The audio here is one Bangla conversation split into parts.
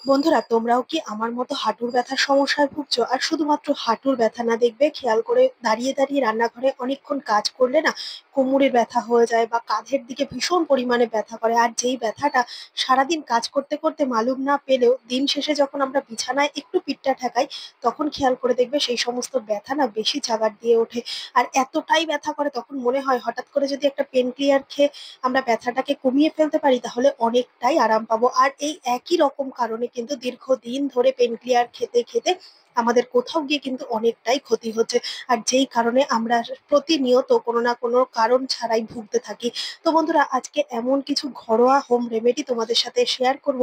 বন্ধুরা, তোমরাও কি আমার মতো হাঁটুর ব্যথার সমস্যায় ভুগছো? আর শুধুমাত্র হাঁটুর ব্যথা না, দেখবে খেয়াল করে দাঁড়িয়ে দাঁড়িয়ে রান্নাঘরে অনেকক্ষণ কাজ করলে না কোমরের ব্যথা হয়ে যায় বা কাঁধের দিকে ভীষণ পরিমাণে ব্যথা করে। আর যেই ব্যথাটা সারাদিন কাজ করতে করতে মালুম না পেলেও দিন শেষে যখন আমরা বিছানায় একটু পিঠটা ঠেকাই, তখন খেয়াল করে দেখবে সেই সমস্ত ব্যথা না বেশি জাগার দিয়ে ওঠে। আর এতটাই ব্যথা করে তখন মনে হয় হঠাৎ করে যদি একটা পেন ক্লিয়ার খেয়ে আমরা ব্যথাটাকে কমিয়ে ফেলতে পারি তাহলে অনেকটাই আরাম পাবো। আর এই একই রকম কারণে কিন্তু দীর্ঘদিন ধরে পেন ক্লিয়ার খেতে খেতে আমাদের কোথাও গিয়ে কিন্তু অনেকটাই ক্ষতি হচ্ছে। আর যেই কারণে আমরা প্রতিনিয়ত কোনো না কোনো কারণ ছাড়াই ভুগতে থাকি। তো বন্ধুরা, আজকে এমন কিছু ঘরোয়া হোম রেমেডি তোমাদের সাথে শেয়ার করব,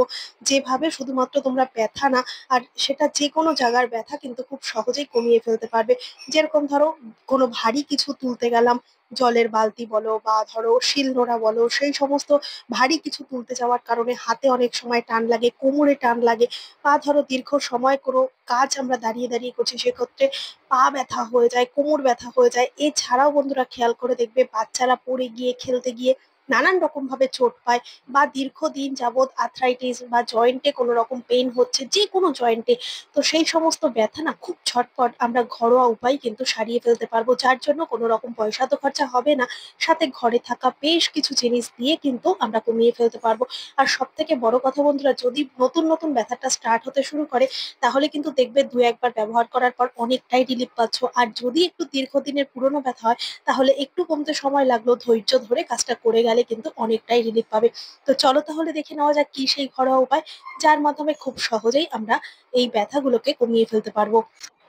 যেভাবে শুধুমাত্র তোমরা ব্যথা না, আর সেটা যে কোনো জায়গার ব্যথা কিন্তু খুব সহজেই কমিয়ে ফেলতে পারবে। যেরকম ধরো, কোনো ভারী কিছু তুলতে গেলাম, জলের বালতি বলো বা ধরো শিলনোড়া বলো, সেই সমস্ত ভারী কিছু তুলতে যাওয়ার কারণে হাতে অনেক সময় টান লাগে, কোমরে টান লাগে, বা ধরো দীর্ঘ সময় কোনো কাজ আমরা দাঁড়িয়ে দাঁড়িয়ে করছি, সেক্ষেত্রে পা ব্যথা হয়ে যায়, কোমর ব্যথা হয়ে যায়। এছাড়াও বন্ধুরা খেয়াল করে দেখবে বাচ্চারা পড়ে গিয়ে খেলতে গিয়ে নানান রকম ভাবে চোট পায়, বা দীর্ঘদিন যাবৎ আর্থ্রাইটিস বা জয়েন্টে কোনো রকম পেইন হচ্ছে, যে কোনো জয়েন্টে। তো সেই সমস্ত ব্যথা না খুব ঝটপট আমরা ঘরোয়া উপায় কিন্তু সারিয়ে ফেলতে পারবো, যার জন্য কোনো রকম পয়সা তো খরচা হবে না, সাথে ঘরে থাকা বেশ কিছু জিনিস দিয়ে কিন্তু আমরা কমিয়ে ফেলতে পারবো। আর সব থেকে বড় কথা বন্ধুরা, যদি নতুন নতুন ব্যথাটা স্টার্ট হতে শুরু করে, তাহলে কিন্তু দেখবে দু একবার ব্যবহার করার পর অনেকটাই রিলিফ পাচ্ছ। আর যদি একটু দীর্ঘদিনের পুরনো ব্যথা হয়, তাহলে একটু কমতে সময় লাগলো, ধৈর্য ধরে কাজটা করে গেলে কিন্তু অনেকটাই রিলিফ পাবে। তো চলো তাহলে দেখে নেওয়া যাক কি সেই ঘরোয়া উপায়, যার মাধ্যমে খুব সহজেই আমরা এই ব্যথাগুলোকে কমিয়ে ফেলতে পারবো।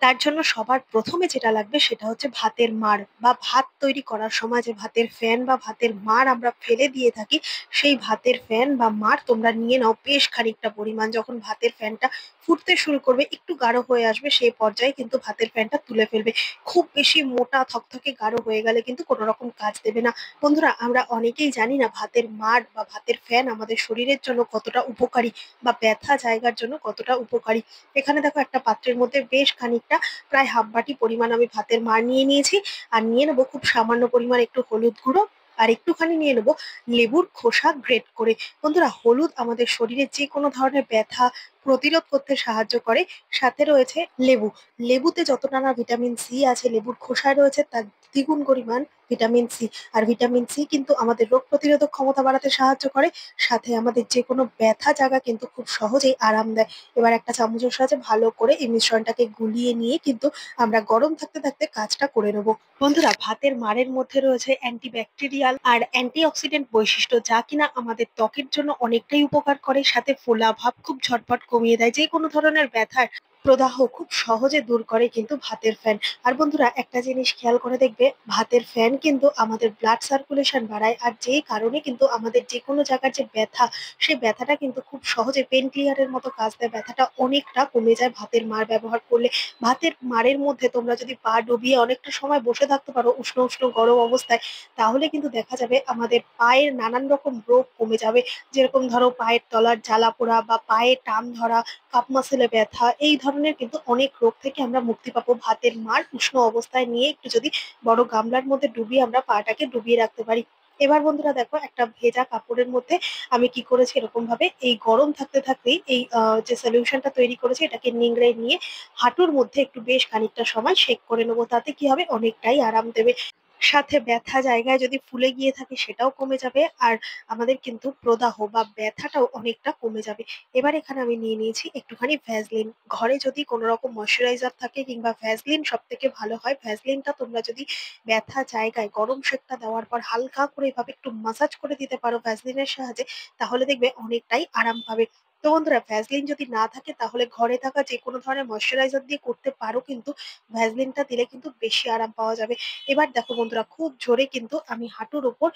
তার জন্য সবার প্রথমে যেটা লাগবে সেটা হচ্ছে ভাতের মাড়, বা ভাত তৈরি করার সময় যে ভাতের ফ্যান বা ভাতের মাড় আমরা ফেলে দিয়ে থাকি, সেই ভাতের ফ্যান বা মাড় তোমরা নিয়ে নাও বেশ খানিকটা পরিমাণ। যখন ভাতের ফ্যানটা ফুটতে শুরু করবে, একটু গাঢ় হয়ে আসবে, সেই পর্যায়ে কিন্তু ভাতের ফ্যানটা তুলে ফেলবে। খুব বেশি মোটা থকথকে গাঢ় হয়ে গেলে কিন্তু কোনো রকম কাজ দেবে না। বন্ধুরা, আমরা অনেকেই জানি না ভাতের মাড় বা ভাতের ফ্যান আমাদের শরীরের জন্য কতটা উপকারী, বা ব্যথা জায়গার জন্য কতটা উপকারী। এখানে দেখো, একটা পাত্রের মধ্যে বেশ খানিকটা, প্রায় হাফ বাটি পরিমাণ আমি ভাতের মাড় নিয়ে নিয়েছি। আর নিয়ে নেবো খুব সামান্য পরিমাণ একটু হলুদ গুঁড়ো, আর একটুখানি নিয়ে নেবো লেবুর খোসা গ্রেট করে। বন্ধুরা, হলুদ আমাদের শরীরে যে কোনো ধরনের ব্যথা প্রতিরোধ করতে সাহায্য করে। সাথে রয়েছে লেবু। লেবুতে যতটা না ভিটামিন সি আছে, লেবুর খোসায় রয়েছে তার দ্বিগুণ পরিমাণ ভিটামিন সি। আর ভিটামিন সি কিন্তু আমাদের রোগ প্রতিরোধক ক্ষমতা বাড়াতে সাহায্য করে, সাথে আমাদের যে কোনো ব্যথা জায়গা কিন্তু খুব সহজেই আরাম দেয়। এবার একটা চামচের সাহায্যে ভালো করে এই মিশ্রণটাকে গুলিয়ে নিয়ে কিন্তু আমরা গরম থাকতে থাকতে কাজটা করে নেবো। বন্ধুরা, ভাতের মাড়ের মধ্যে রয়েছে অ্যান্টিব্যাকটেরিয়াল আর অ্যান্টিঅক্সিডেন্ট বৈশিষ্ট্য, যা কিনা আমাদের ত্বকের জন্য অনেকটাই উপকার করে, সাথে ফোলা ভাব খুব ঝটপট কমিয়ে দেয়, যে কোনো ধরনের ব্যথার প্রদাহ খুব সহজে দূর করে কিন্তু ভাতের ফ্যান। আর বন্ধুরা, একটা জিনিস খেয়াল করে দেখবে, ভাতের ফ্যান কিন্তু আমাদের ব্লাড সার্কুলেশন বাড়ায়, আর যেই কারণে কিন্তু আমাদের যে কোনো জায়গার যে ব্যথা, সেই ব্যথাটা কিন্তু খুব সহজে পেন ক্লিয়ারের মতো কাজ দেয়, ব্যথাটা অনেকটা কমে যায় ভাতের মাড় ব্যবহার করলে। ভাতের মাড়ের মধ্যে তোমরা যদি পা ডুবিয়ে অনেকটা সময় বসে থাকতে পারো উষ্ণ উষ্ণ গরম অবস্থায়, তাহলে কিন্তু দেখা যাবে আমাদের পায়ের নানান রকম রোগ কমে যাবে। যেরকম ধরো পায়ের তলার জ্বালা পোড়া, বা পায়ে টান ধরা, কাপ মাসেলে ব্যথা, এই ধরনের কিন্তু অনেক রোগ থেকে আমরা মুক্তি পাবো ভাতের মাড় উষ্ণ অবস্থায় নিয়ে একটু যদি বড় গামলার মধ্যে ডুবিয়ে আমরা পাটাকে ডুবিয়ে রাখতে পারি। এবার বন্ধুরা দেখো, একটা ভেজা কাপড়ের মধ্যে আমি কি করেছি, এরকম ভাবে এই গরম থাকতে থাকতেই এই যে সলিউশনটা তৈরি করেছি এটাকে নিংড়ে নিয়ে হাঁটুর মধ্যে একটু বেশ খানিকটা সময় সেক করে নেবো। তাতে কি হবে, অনেকটাই আরাম দেবে। সাথে ব্যথা জায়গায় যদি ফুলে গিয়ে থাকে সেটাও কমে যাবে, আর আমাদের কিন্তু প্রদাহ বা ব্যথাটাও অনেকটা কমে যাবে। এবার এখানে আমি নিয়ে নিয়েছি একটুখানি ভ্যাসলিন। ঘরে যদি কোনো রকম ময়শ্চারাইজার থাকে কিংবা ভ্যাসলিন, সব থেকে ভালো হয় ভ্যাসলিনটা তোমরা যদি ব্যথা জায়গায় গরম সেকটা দেওয়ার পর হালকা করে এভাবে একটু মাসাজ করে দিতে পারো ভ্যাসলিনের সাহায্যে, তাহলে দেখবে অনেকটাই আরাম পাবে। তো বন্ধুরা, ভ্যাসলিন যদি না থাকে তাহলে ঘরে থাকা যে কোনো ধরনের ময়শ্চারাইজার দিয়ে করতে পারো, কিন্তু ভ্যাসলিনটা দিলে কিন্তু বেশি আরাম পাওয়া যাবে। এবার দেখো বন্ধুরা, খুব জোরে কিন্তু আমি হাঁটুর উপর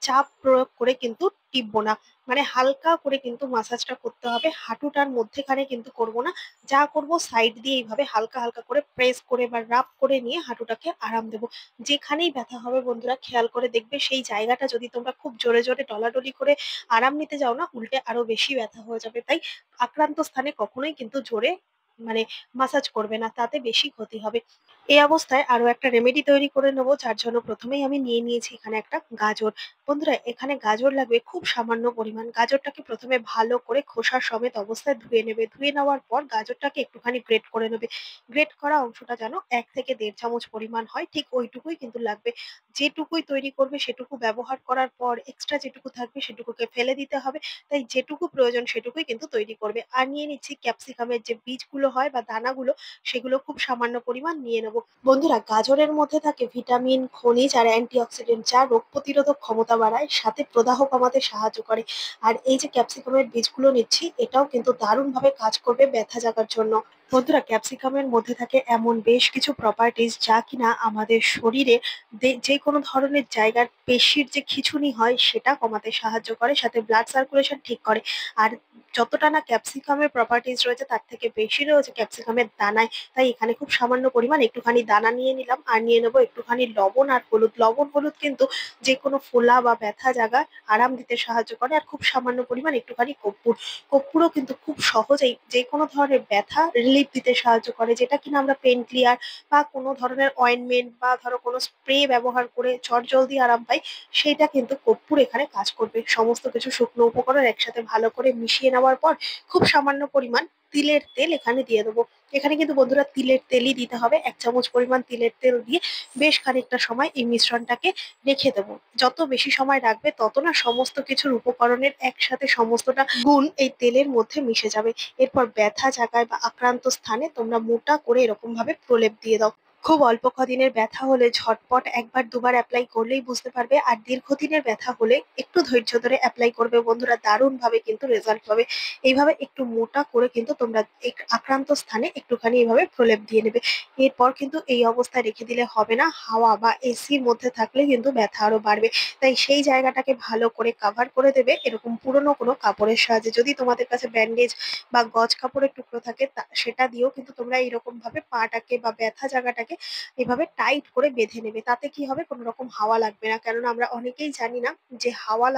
চাপ প্রয়োগ করে কিন্তু টিপবো না, মানে হালকা করে কিন্তু মাসাজটা করতে হবে, হাঁটুটার মধ্যেখানে কিন্তু করব না। যা করব, সাইড দিয়ে এইভাবে হালকা হালকা করে প্রেস করে বা রাব করে নিয়ে হাঁটুটাকে আরাম দেবো। যেখানেই ব্যথা হবে বন্ধুরা, খেয়াল করে দেখবে সেই জায়গাটা যদি তোমরা খুব জোরে জোরে ডলাডলি করে আরাম নিতে যাও না, উল্টে আরো বেশি ব্যথা হয়ে যাবে। তাই আক্রান্ত স্থানে কখনোই কিন্তু জোরে মানে মাসাজ করবে না, তাতে বেশি ক্ষতি হবে। এই অবস্থায় আরো একটা রেমেডি তৈরি করে নেবো, যার জন্য প্রথমেই আমি নিয়ে নিয়েছি এখানে একটা গাজর। বন্ধুরা, এখানে গাজর লাগবে খুব সামান্য পরিমাণ। গাজরটাকে প্রথমে ভালো করে খোসা সমেত অবস্থায় ধুয়ে নেবে। ধুয়ে নেওয়ার পর গাজরটাকে একটুখানি গ্রেট করে নেবে। গ্রেট করা অংশটা যেন 1 থেকে 1.5 চামচ পরিমাণ হয়, ঠিক ওইটুকুই কিন্তু লাগবে। যেটুকুই তৈরি করবে সেটুকু ব্যবহার করার পর এক্সট্রা যেটুকু থাকবে সেটুকুকে ফেলে দিতে হবে। তাই যেটুকু প্রয়োজন সেটুকুই কিন্তু তৈরি করবে। আর নিয়ে নিচ্ছি ক্যাপসিকামের যে বীজগুলো হয় বা দানাগুলো, সেগুলো খুব সামান্য পরিমাণ নিয়ে নেবো। বন্ধুরা, গাজরের মধ্যে থাকে ভিটামিন, খনিজ আর অ্যান্টিঅক্সিডেন্ট, যা রোগ প্রতিরোধক ক্ষমতা বাড়ায়, সাথে প্রদাহ কমাতে সাহায্য করে। আর এই যে ক্যাপসিকামের বীজগুলো নিচ্ছি, এটাও কিন্তু দারুণভাবে কাজ করবে ব্যথা জাগার জন্য। বন্ধুরা, ক্যাপসিকামের মধ্যে থাকে এমন বেশ কিছু প্রপার্টিজ, যা কিনা আমাদের শরীরে যে কোনো ধরনের জায়গার পেশির যে খিঁচুনি হয় সেটা কমাতে সাহায্য করে, সাথে ব্লাড সার্কুলেশন ঠিক করে। আর যতটা না ক্যাপসিকামের প্রপার্টিজ রয়েছে, তার থেকে বেশি রয়েছে ক্যাপসিকামের দানায়। তাই এখানে খুব সামান্য পরিমাণ একটুখানি দানা নিয়ে নিলাম। আর নিয়ে নেবো একটুখানি লবণ আর হলুদ। লবণ হলুদ কিন্তু যে কোনো ফোলা বা ব্যথা জায়গায় আরাম দিতে সাহায্য করে। আর খুব সামান্য পরিমাণ একটুখানি কর্পূর। কর্পূরও কিন্তু খুব সহজেই যে কোনো ধরনের ব্যথা রিলিফ দিতে সাহায্য করে, যেটা কিনা আমরা পেন ক্লিয়ার বা কোনো ধরনের অয়েন্টমেন্ট বা ধরো কোনো স্প্রে ব্যবহার করে চটজলদি আরাম পাই, সেইটা কিন্তু কর্পূর এখানে কাজ করবে। সমস্ত কিছু শুকনো উপকরণ একসাথে ভালো করে মিশিয়ে নেওয়ার পর খুব সামান্য পরিমাণ তিলের তেল এখানে দিয়ে দেবো। এখানে কিন্তু বন্ধুরা তিলের তেলই দিতে হবে। 1 চামচ পরিমাণ তিলের তেল দিয়ে বেশ খানিকটা সময় এই মিশ্রণটাকে রেখে দেবো। যত বেশি সময় রাখবে, তত না সমস্ত কিছুর উপকরণের একসাথে সমস্তটা গুণ এই তেলের মধ্যে মিশে যাবে। এরপর ব্যথা জায়গায় বা আক্রান্ত স্থানে তোমরা মোটা করে এরকম ভাবে প্রলেপ দিয়ে দাও। খুব অল্প কদিনের ব্যথা হলে ঝটপট 1 বার 2 বার অ্যাপ্লাই করলেই বুঝতে পারবে। আর দীর্ঘদিনের ব্যথা হলে একটু ধৈর্য ধরে অ্যাপ্লাই করবে বন্ধুরা, দারুণ ভাবে কিন্তু রেজাল্ট পাবে। এইভাবে একটু মোটা করে কিন্তু তোমরা আক্রান্ত স্থানে একটুখানি এইভাবে প্রলেপ দিয়ে নেবে। এরপর কিন্তু এই অবস্থায় রেখে দিলে হবে না, হাওয়া বা এসির মধ্যে থাকলে কিন্তু ব্যথা আরো বাড়বে। তাই সেই জায়গাটাকে ভালো করে কাভার করে দেবে এরকম পুরোনো কোনো কাপড়ের সাহায্যে। যদি তোমাদের কাছে ব্যান্ডেজ বা গজ কাপড়ের টুকরো থাকে, সেটা দিয়েও কিন্তু তোমরা এইরকম ভাবে পাটাকে বা ব্যথা জায়গাটাকে এভাবে টাইট করে বেঁধে নেবে। তাতে কি হবে, কোনো রকম হাওয়া লাগবে না। কেননা আমরা অনেকেই জানি না যে হাওয়া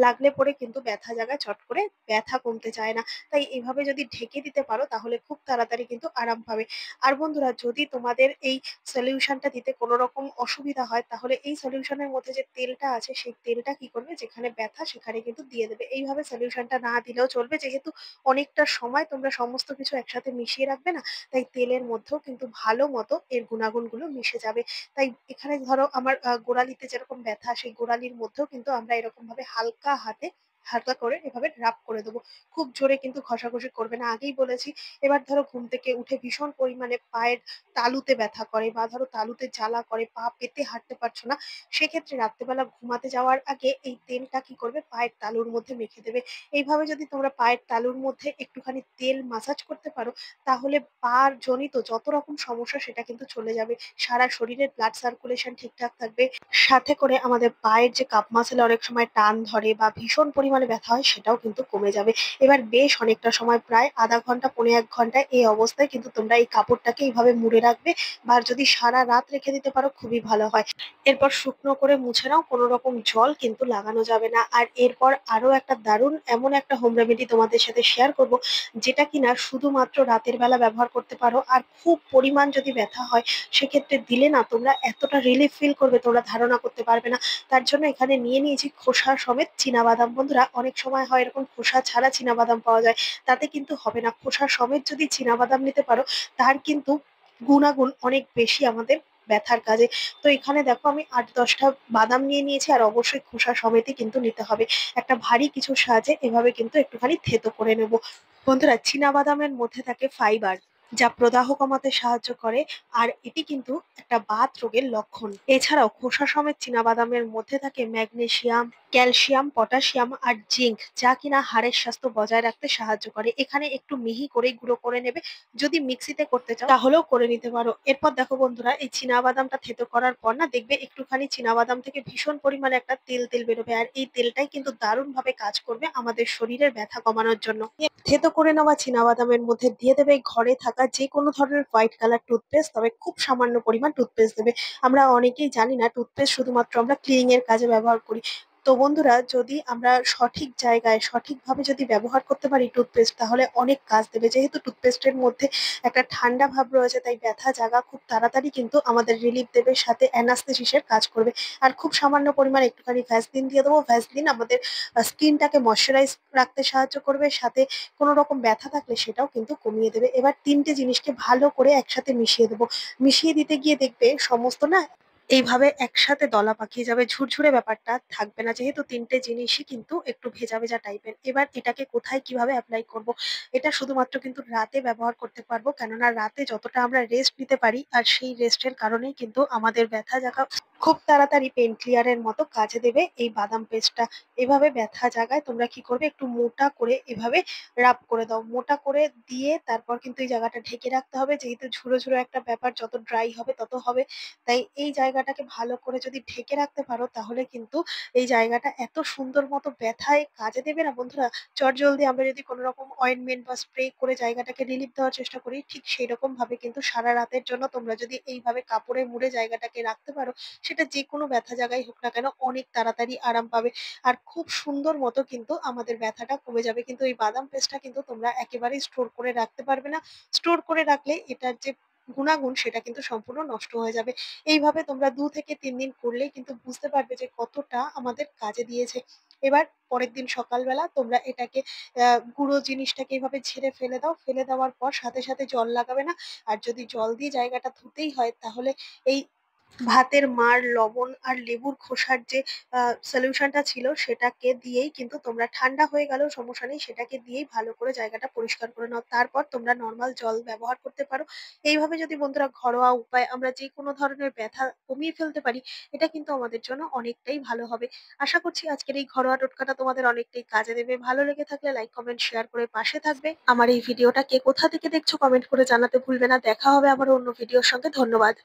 লাগলে পরে কিন্তু ব্যথা জায়গায় চট করে ব্যথা কমতে চায় না। তাই এভাবে যদি ঢেকে দিতে পারো, তাহলে খুব তাড়াতাড়ি কিন্তু আরাম পাবে। আর বন্ধুরা, যদি তোমাদের এই সলিউশনটা দিতে কোনো রকম অসুবিধা হয়, তাহলে এই সলিউশনের মধ্যে যে তেলটা আছে, সেই তেলটা কি করবে, যেখানে ব্যথা সেখানে কিন্তু দিয়ে দেবে। এইভাবে সলিউশনটা না দিলেও চলবে, যেহেতু অনেকটা সময় তোমরা সমস্ত কিছু একসাথে মিশিয়ে রাখবে না। তাই তেলের মধ্যেও কিন্তু ভালো মতো এর গুণাগুণগুলো মিশে যাবে। তাই এখানে ধরো আমার গোড়ালিতে যেরকম ব্যথা, সেই গোড়ালির মধ্যেও কিন্তু আমরা এরকম ভাবে হালকা হাতে হালকা করে এভাবে রাব করে দেবো। খুব জোরে কিন্তু ঘষাঘষি করবে না, আগেই বলেছি। এবার ধরো ঘুম থেকে উঠে ভীষণ পরিমাণে পায়ের তালুতে ব্যথা করে বা ধরো তালুতে জ্বালা করে, পা পেতে হাঁটতে পারছো না, সেক্ষেত্রে রাত্রেবেলা ঘুমাতে যাওয়ার আগে এই তেলটা কি করবে, পায়ের তালুর মধ্যে মেখে দেবে। এইভাবে যদি তোমরা পায়ের তালুর মধ্যে একটুখানি তেল মাসাজ করতে পারো, তাহলে পার জনিত যত রকম সমস্যা সেটা কিন্তু চলে যাবে। সারা শরীরের ব্লাড সার্কুলেশন ঠিকঠাক থাকবে। সাথে করে আমাদের পায়ের যে কাপ মাসেলে অনেক সময় টান ধরে বা ভীষণ পরিমাণে ব্যথা হয়, সেটাও কিন্তু কমে যাবে। এবার বেশ অনেকটা সময়, প্রায় আধা ঘন্টা 1.5 ঘন্টা এই অবস্থায় কিন্তু তোমরা এই কাপড়টাকে এইভাবে মুড়ে রাখবে। বা যদি সারা রাত রেখে দিতে পারো, খুবই ভালো হয়। এরপর শুকনো করে মুছে নাও, কোনো রকম জল কিন্তু লাগানো যাবে না। আর এরপর আরো একটা দারুণ এমন একটা হোম রেমেডি তোমাদের সাথে শেয়ার করব, যেটা কিনা শুধুমাত্র রাতের বেলা ব্যবহার করতে পারো। আর খুব পরিমাণ যদি ব্যথা হয়, সেক্ষেত্রে দিলে না তোমরা এতটা রিলিফ ফিল করবে, তোমরা ধারণা করতে পারবে না। তার জন্য এখানে নিয়ে নিয়েছি খোসা সমেত চীনাবাদাম। বন্ধুরা, অনেক সময় হয় এরকম খোসা ছাড়া চীনাবাদাম পাওয়া যায়, তাতে কিন্তু হবে না। খোসা সমেত যদি চীনাবাদাম নিতে পারো, তার কিন্তু গুণাগুণ অনেক বেশি আমাদের ব্যথার কাজে। তো এখানে দেখো আমি 8-10টা বাদাম নিয়ে নিয়েছি। আর অবশ্যই খোসা সমেতই কিন্তু নিতে হবে। একটা ভারী কিছুর সাহায্যে এভাবে কিন্তু একটুখানি থেতো করে নেব। বন্ধুরা, চীনাবাদামের মধ্যে থাকে ফাইবার, যা প্রদাহ কমাতে সাহায্য করে। আর এটি কিন্তু একটা বাত রোগের লক্ষণ। এছাড়াও খোসা সমেত চীনাবাদামের মধ্যে থাকে ম্যাগনেসিয়াম, ক্যালসিয়াম, পটাশিয়াম আর জিঙ্ক, যা কিনা হাড়ের স্বাস্থ্য বজায় রাখতে সাহায্য করে। এখানে একটু মিহি করে গুঁড়ো করে নেবে। যদি মিক্সিতে করতে চাও, তাহলেও করে নিতে পারো। এরপর দেখো বন্ধুরা, এই চীনাবাদামটা থেতো করার পর না, দেখবে একটুখানি চীনাবাদাম থেকে ভীষণ পরিমাণে একটা তেল তেল বেরোবে। আর এই তেলটাই কিন্তু দারুণ ভাবে কাজ করবে আমাদের শরীরের ব্যথা কমানোর জন্য। থেতো করে নেওয়া চীনাবাদামের মধ্যে দিয়ে দেবে ঘরে থাকা যে কোনো ধরনের হোয়াইট কালার টুথপেস্ট, তবে খুব সামান্য পরিমাণ টুথপেস্ট দেবে। আমরা অনেকেই জানি না টুথপেস্ট শুধুমাত্র আমরা ক্লিনিং এর কাজে ব্যবহার করি। তো বন্ধুরা, যদি আমরা সঠিক জায়গায় সঠিকভাবে যদি ব্যবহার করতে পারি টুথপেস্ট, তাহলে অনেক কাজ দেবে। যেহেতু টুথপেস্টের মধ্যে একটা ঠান্ডা ভাব রয়েছে, তাই ব্যথা জায়গা খুব তাড়াতাড়ি কিন্তু আমাদের রিলিফ দেবে, সাথে অ্যানাস্থেসিসের কাজ করবে। আর খুব সামান্য পরিমাণ একটুখানি ভ্যাসলিন দিয়ে দেবো। ভ্যাসলিন আমাদের স্কিনটাকে ময়শ্চারাইজ রাখতে সাহায্য করবে, সাথে কোনো রকম ব্যথা থাকলে সেটাও কিন্তু কমিয়ে দেবে। এবার তিনটে জিনিসকে ভালো করে একসাথে মিশিয়ে দেবো। মিশিয়ে দিতে গিয়ে দেখবে সমস্ত না এইভাবে একসাথে দলা পাকিয়ে যাবে, ঝুরঝুরে ব্যাপারটা থাকবে না। যেহেতু তিনটে জিনিসই কিন্তু একটু ভেজা ভেজা টাইপের। এবার এটাকে কোথায় কিভাবে অ্যাপ্লাই করব? এটা শুধুমাত্র কিন্তু রাতে ব্যবহার করতে পারবো, কেননা রাতে যতটা আমরা রেস্ট নিতে পারি, আর সেই রেস্টের কারণেই কিন্তু আমাদের ব্যথা জায়গা খুব তাড়াতাড়ি পেন ক্লিয়ারের মতো কাজে দেবে এই বাদাম পেস্টটা। এভাবে ব্যথা জায়গায় তোমরা কি করবে, একটু মোটা করে এভাবে রাব করে দাও। মোটা করে দিয়ে তারপর কিন্তু এই জায়গাটা ঢেকে রাখতে হবে, যেহেতু ঝুরো ঝুরো একটা ব্যাপার, যত ড্রাই হবে তত হবে। তাই এই জায়গাটাকে ভালো করে যদি ঢেকে রাখতে পারো, তাহলে কিন্তু এই জায়গাটা এত সুন্দর মতো ব্যথায় কাজে দেবে না বন্ধুরা। চটজলদি আমরা যদি কোনো রকম অয়েন্টমেন্ট বা স্প্রে করে জায়গাটাকে রিলিফ দেওয়ার চেষ্টা করি, ঠিক সেই রকম ভাবে কিন্তু সারা রাতের জন্য তোমরা যদি এইভাবে কাপড়ে মুড়ে জায়গাটাকে রাখতে পারো, সেটা যে কোনো ব্যথা জায়গায় হোক না কেন, অনেক তাড়াতাড়ি আরাম পাবে। আর খুব সুন্দর মতো কিন্তু আমাদের ব্যথাটা কমে যাবে। কিন্তু এই বাদাম পেস্টটা কিন্তু তোমরা একেবারেই স্টোর করে রাখতে পারবে না। স্টোর করে রাখলে এটার যে গুণাগুণ সেটা কিন্তু সম্পূর্ণ নষ্ট হয়ে যাবে। এইভাবে তোমরা ২ থেকে ৩ দিন করলেই কিন্তু বুঝতে পারবে যে কতটা আমাদের কাজে দিয়েছে। এবার পরের দিন সকালবেলা তোমরা এটাকে গুঁড়ো জিনিসটাকে এভাবে ঝেড়ে ফেলে দাও। ফেলে দেওয়ার পর সাথে, সাথে জল লাগাবে না। আর যদি জল দিয়ে জায়গাটা ধুতেই হয়, তাহলে এই ভাতের মাড়, লবণ আর লেবুর খোসার যে সলিউশনটা ছিল সেটাকে দিয়েই কিন্তু তোমরা, ঠান্ডা হয়ে গেলেও সমস্যা নেই, সেটাকে দিয়েই ভালো করে জায়গাটা পরিষ্কার করে নাও। তারপর তোমরা নরমাল জল ব্যবহার করতে পারো। এইভাবে যদি বন্ধুরা ঘরোয়া উপায়ে আমরা যেকোনো ধরনের ব্যথা কমিয়ে ফেলতে পারি, এটা কিন্তু আমাদের জন্য অনেকটাই ভালো হবে। আশা করছি আজকের এই ঘরোয়া টোটকাটা তোমাদের অনেকটাই কাজে দেবে। ভালো লেগে থাকলে লাইক, কমেন্ট, শেয়ার করে পাশে থাকবে। আমার এই ভিডিওটা কে কোথা থেকে দেখছো কমেন্ট করে জানাতে ভুলবে না। দেখা হবে আবার অন্য ভিডিওর সঙ্গে। ধন্যবাদ।